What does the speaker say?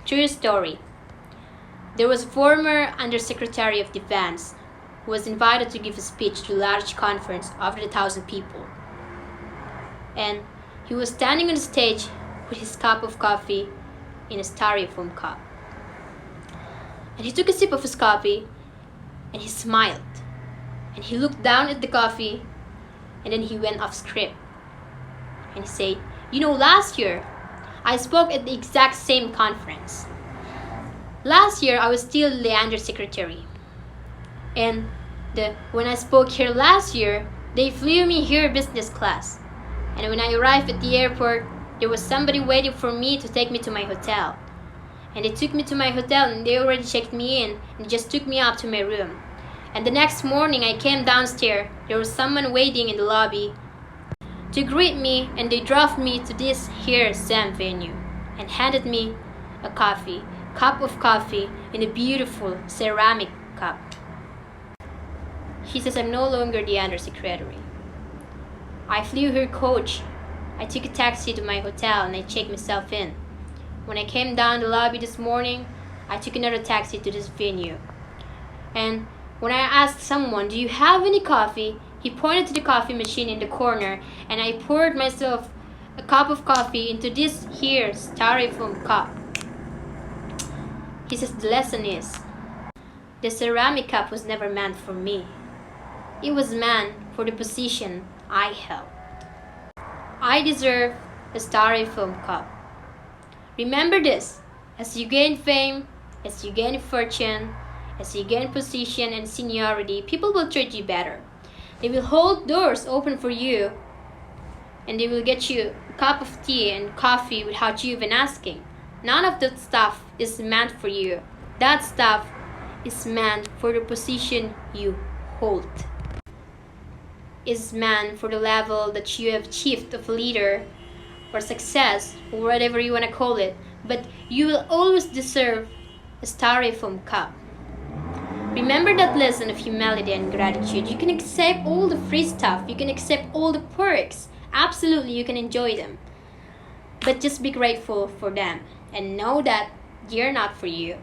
True story. There was a former Undersecretary of Defense who was invited to give a speech to a large conference of over 1,000 people. And he was standing on the stage with his cup of coffee in a styrofoam cup. And he took a sip of his coffee and he smiled. And he looked down at the coffee and then he went off script. And he said, last year I spoke at the exact same conference. Last year I was still the undersecretary. And when I spoke here last year, they flew me here business class. And when I arrived at the airport, there was somebody waiting for me to take me to my hotel. And they took me to my hotel and they already checked me in and just took me up to my room. And the next morning I came downstairs, there was someone waiting in the lobby to greet me, and they drove me to this here same venue and handed me a cup of coffee in a beautiful ceramic cup. He says I'm no longer the undersecretary. I flew her coach. I took a taxi to my hotel and I checked myself in. When I came down the lobby this morning, I took another taxi to this venue. And when I asked someone, do you have any coffee? He pointed to the coffee machine in the corner and I poured myself a cup of coffee into this here styrofoam cup. He says the lesson is, the ceramic cup was never meant for me. It was meant for the position I held. I deserve a styrofoam cup. Remember this, as you gain fame, as you gain fortune, as you gain position and seniority, people will treat you better. They will hold doors open for you and they will get you a cup of tea and coffee without you even asking. None of that stuff is meant for you. That stuff is meant for the position you hold. Is meant for the level that you have achieved of leader or success or whatever you want to call it, but you will always deserve a styrofoam cup. Remember that lesson of humility and gratitude. You can accept all the free stuff, you can accept all the perks, absolutely you can enjoy them, but just be grateful for them and know that they're not for you.